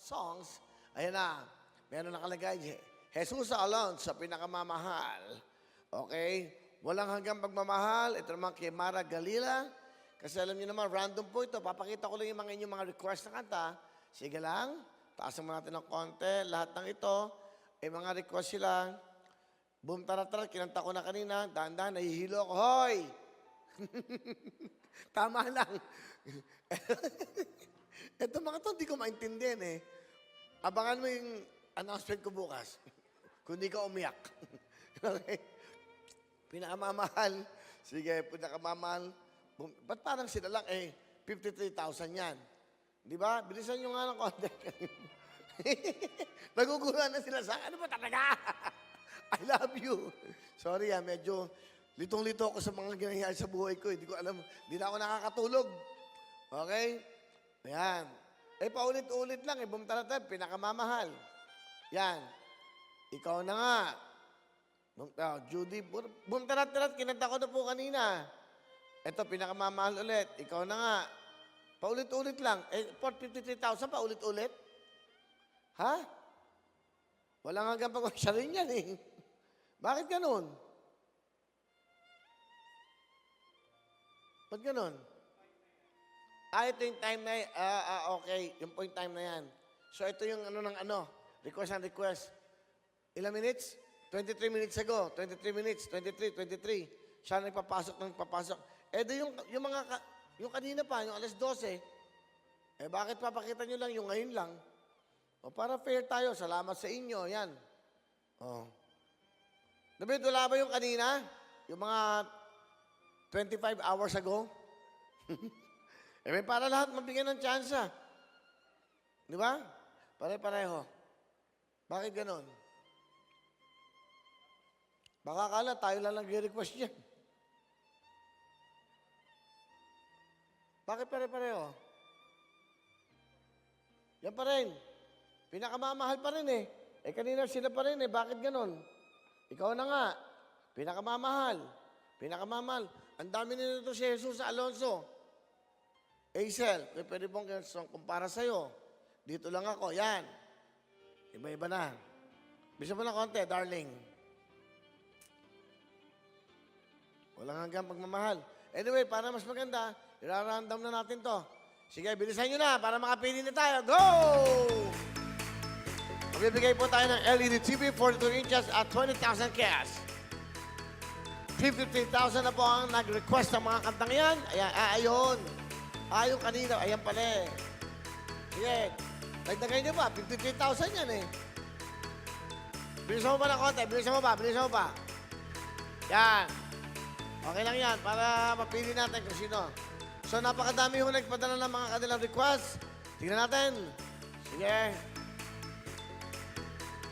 songs, ayan na, meron nakalagay, Jesus alone sa pinakamamahal. Okay? Walang hanggang pagmamahal. Ito naman kay Mara Galila. Kasi alam niyo naman, random po ito. Papakita ko lang yung mga inyong mga request na kanta. Sige lang, taasan mo natin ng konti. Lahat ng ito, mga request sila. Boom, tarat-tarat, kinanta ko na kanina. Dahan-dahan, nahihilo ako. Hoy! Tama lang. Ito mga to, hindi ko maintindihan eh. Abangan mo yung announcement ko bukas. Kung di ka umiyak. Okay? Pinakamamahal. Sige, pinakamamahal. Ba't parang sila lang 53,000 yan. Di ba? Bilisan nyo nga ng konti. Nagugulan na sila sa ano ba talaga? I love you. Sorry medyo litong-lito ako sa mga ginayari sa buhay ko. Hindi ko alam, hindi na ako nakakatulog. Okay? Ayan. Paulit-ulit lang bumtaratad, pinakamamahal. Yan. Ikaw na nga. Judy, bumtarat-tarat, kinanta ko na po kanina. Ito, pinakamamahal ulit. Ikaw na nga. Paulit-ulit lang. 53,000, paulit-ulit? Ha? Walang hanggang pag siya rin yan eh. Bakit ganun? Ba't ganun? Ito yung time na yan. Okay. Yung point time na yan. So, ito yung request and request. Ilang minutes? 23 minutes ago. 23 minutes. 23. Siya nagpapasok. Yung kanina pa, yung alas 12. Bakit papakita nyo lang yung ngayon lang? Para fair tayo. Salamat sa inyo. Yan. David, wala ba yung kanina? Yung mga 25 hours ago? Para lahat mabigyan ng tsansa. Di ba? Pare-pareho. Bakit ganon? Baka akala tayo lang nag-request yan. Bakit pare-pareho? Yan pa rin. Pinakamamahal pa rin eh. Kanina sila pa rin eh. Bakit ganon? Ikaw na nga. Pinakamamahal. Ang dami nito si Jesus Alonso. Hazel, pwede pong kumpara sa'yo. Dito lang ako. Yan. Iba-iba na. Bisa mo na konti, darling. Walang hanggang pagmamahal. Anyway, para mas maganda, irarandom na natin to. Sige, bilisan nyo na para makapili na tayo. Go! Magbibigay po tayo ng LED TV 42 inches at 20,000 cash. 53,000 na po ang nag-request ng mga kantang yan. Ayun. Yung kanina. Ayan pala eh. Sige. Dagdagay nyo ba? 53,000 yan eh. Bilisan mo ba ng konti? Bilisan mo ba? Yan. Okay lang yan para mapili natin kung sino. So, napakadami yung nagpadala ng mga kanilang request. Tingnan natin. Sige.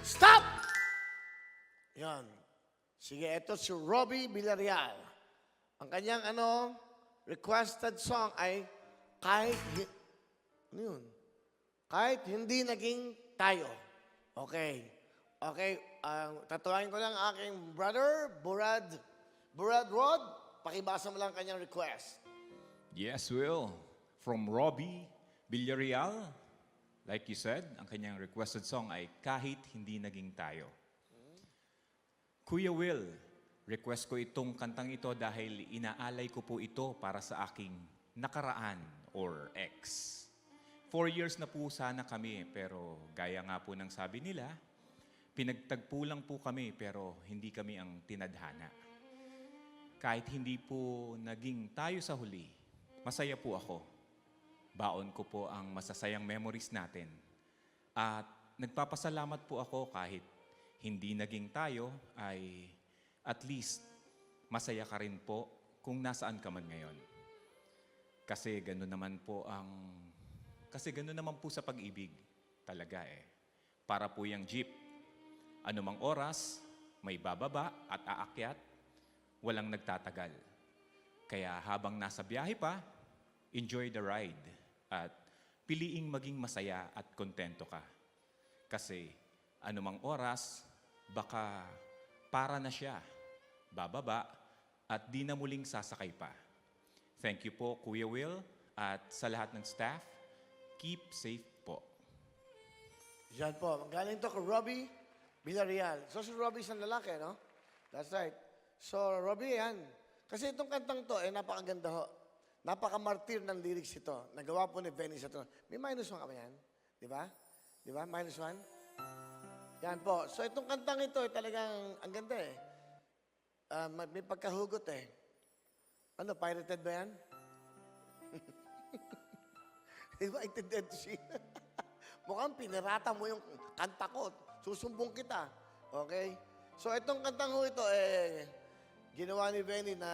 Stop! Yan. Sige, ito si Robbie Villarreal. Ang kanyang requested song ay kahit hindi naging tayo. Okay. Tatuwain ko lang aking brother, Burad Rod. Pakibasa mo lang kanyang request. Yes, Will. From Robbie Villarreal. Like you said, ang kanyang requested song ay Kahit Hindi Naging Tayo. Kuya Will, request ko itong kantang ito dahil inaalay ko po ito para sa aking nakaraan or ex. 4 years na po sana kami pero gaya nga po ng sabi nila, pinagtagpo lang po kami pero hindi kami ang tinadhana. Kahit hindi po naging tayo sa huli, masaya po ako. Baon ko po ang masasayang memories natin. At nagpapasalamat po ako kahit hindi naging tayo ay at least masaya ka rin po kung nasaan ka man ngayon. Kasi gano'n naman po sa pag-ibig talaga eh. Para po yung jeep. Anumang oras, may bababa at aakyat, walang nagtatagal. Kaya habang nasa biyahe pa, enjoy the ride at piliing maging masaya at kontento ka. Kasi anumang oras, baka para na siya, bababa at di na muling sasakay pa. Thank you po, Kuya Will, at sa lahat ng staff, keep safe po. Yan po. Galing to kay Robbie Villarreal. So, si Robbie isang lalaki, no? That's right. So, Robbie, yan. Kasi itong kantang to, napakaganda ho. Napaka-martir ng lyrics ito. Nagawa po ni Benny Saturno. May -1 ka ba yan? Di ba? Di ba? -1? Yan po. So, itong kantang ito, talagang, ang ganda eh. May pagkahugot eh. Ano, pirated ba yan? Di ba? Intindihan to siya. Mukhang pinirata mo yung kanta ko. Susumbong kita. Okay? So, itong kantang ho ito, ginawa ni Benny na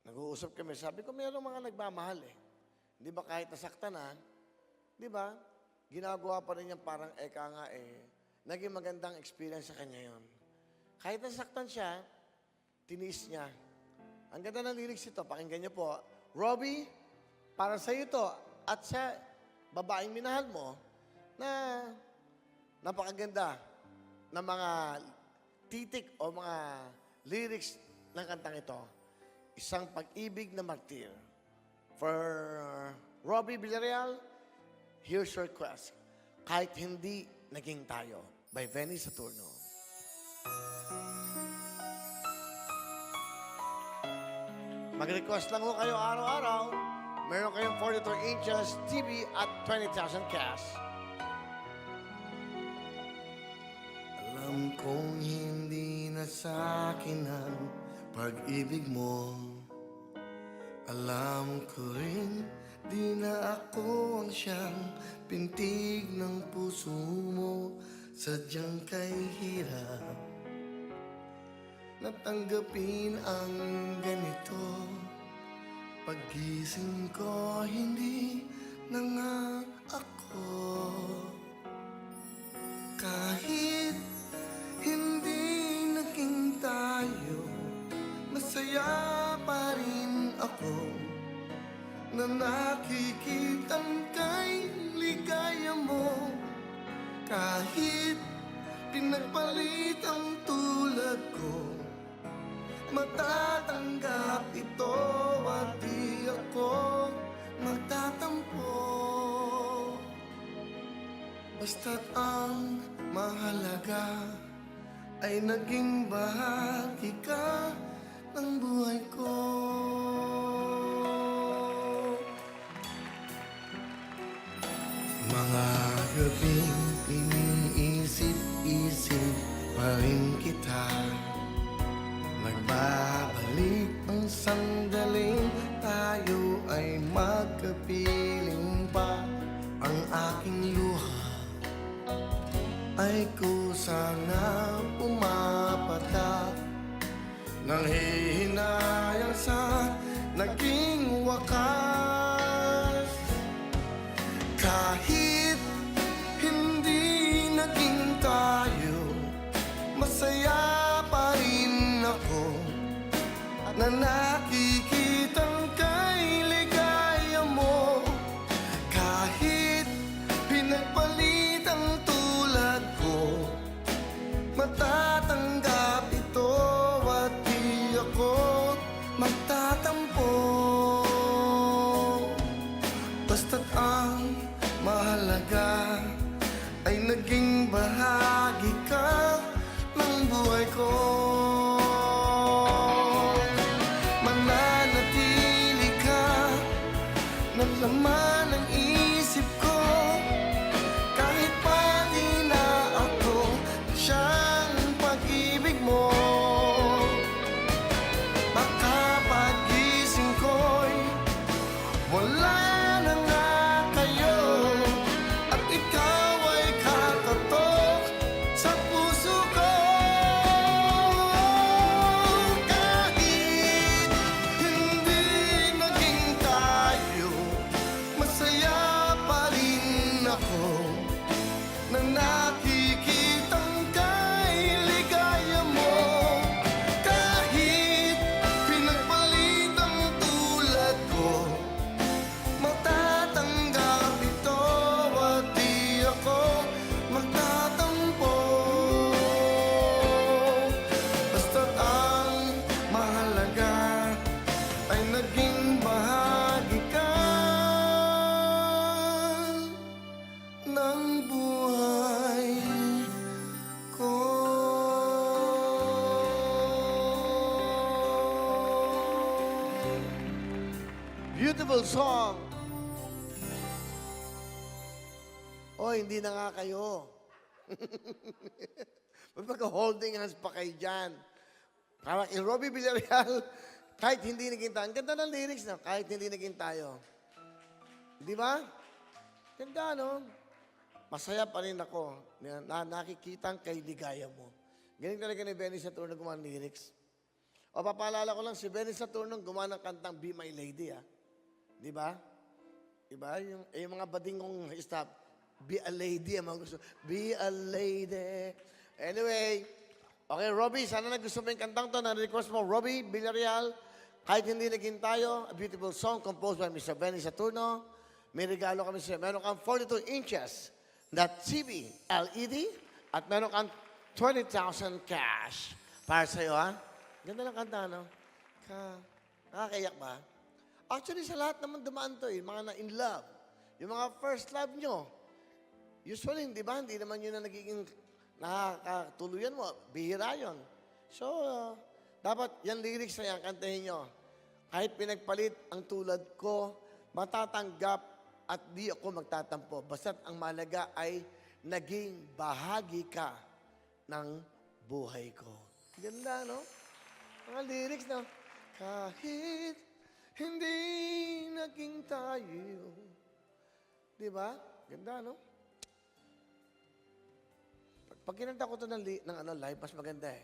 nag-uusap kami. Sabi ko, mayroong mga nagmamahal eh. Di ba kahit nasaktan na, di ba? Ginagawa pa rin niya parang eka nga eh. Naging magandang experience sa kanya yon. Kahit nasaktan siya, tiniis niya. Ang ganda ng lyrics ito, pakinggan niyo po. Robbie, para sa iyo to, at sa babaeng minahal mo, na napakaganda ng mga titik o mga lyrics ng kantang ito. Isang pag-ibig na martir. For Robbie Villarreal, here's your request. Kahit hindi naging tayo, by Benny Saturno. Mag-request lang ho kayo araw-araw. Meron kayong 43 inches TV at 20,000 cash. Alam kong hindi na sa akin ang pag-ibig mo. Alam ko rin, di na ako ang siyang pintig ng puso mo. Sadyang kay hirap natanggapin ang ganito. Paggising ko, hindi na nga ako. Kahit hindi naging tayo, masaya pa rin ako na nakikitang kay ligaya mo. Kahit pinagpalit ang tulad ko, matatanggap ito at di ako magtatampo. Basta't ang mahalaga ay naging bahagi ka ng buhay ko. Mga gabing iniisip-isip pa rin kita. Nagbabalik ang sandaling tayo ay magkapiling pa. Ang aking luha ay kusang pumapatak. Nang hihinayang sa naging wakas. Kahit hindi naging tayo, masaya pa rin ako na nakikitang kay ligaya mo. Kahit pinagpalit ang tulad ko, matatanggap ito at di ako magtatampo. Basta't ang mahalaga ay naging bahagi ka ng buhay ko. beautiful song. Oh, hindi na nga kayo. Magpag-holding hands pa kayo dyan. Parang kay Robbie Villarreal, kahit hindi naging tayo. Ang ganda ng lyrics na, kahit hindi naging tayo. Di ba? Ganda, no? Masaya pa rin ako na nakikita ang kailigaya mo. Galing talaga ni Benny Saturno gumawa ng lyrics. O, papaalala ko lang, si Benny Saturno gumawa ng kantang Be My Lady, ah. Di ba? Diba? Yung mga bading kong stop, be a lady, ang mga gusto. Be a lady. Anyway, okay, Robbie, sana nagusto mo yung kantang to. Na-request mo, Robbie Villarreal, kahit hindi naging tayo, a beautiful song composed by Mr. Benny Saturno. May regalo kami sa'yo. Meron kang 42 inches na TV LED at meron kang 20,000 cash. Para sa'yo, ha? Ganda ng kanta, no? Nakakaiyak ba? Actually, sa lahat naman dumaan to, mga na-in love. Yung mga first love nyo. Usually, di ba? Hindi naman yun na nagiging nakakatuluyan mo. Bihira yun. So, dapat yan lyrics na yan, kantahin nyo. Kahit pinagpalit ang tulad ko, matatanggap at di ako magtatampo. Basta't ang mahalaga ay naging bahagi ka ng buhay ko. Ganda, no? Mga lyrics, no? Kahit hindi naging tayo. Di ba? Ganda, no? Pag kinanta ko ito ng live, mas maganda eh.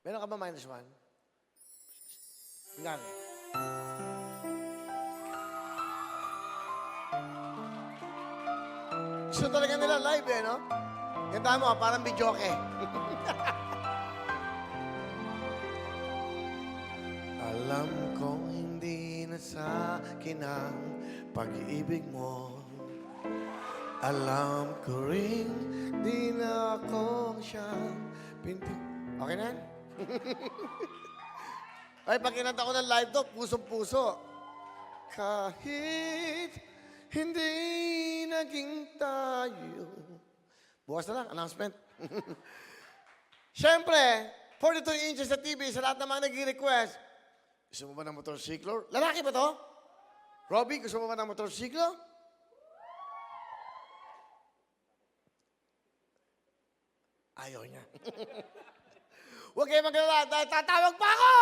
Meron ka ba -1? Tingnan. Gusto talaga nila live eh, no? Ganda mo, parang bidyoke. Alam kong hindi na sa akin ang pag-ibig mo. Alam ko rin, di na ako siyang pinti... Okay na yan? Ay, pag kinanta ko ng live to, pusong-puso. Kahit hindi naging tayo. Bukas na lang, announcement. Siyempre, 42 inches sa TV sa lahat ng mga nag-request. Gusto mo ba ng motorsiklo? Lalaki ba to? Robbie, gusto mo ba ng motorsiklo? Ayaw niya. Huwag kayo magalala dahil tatawag pa ako!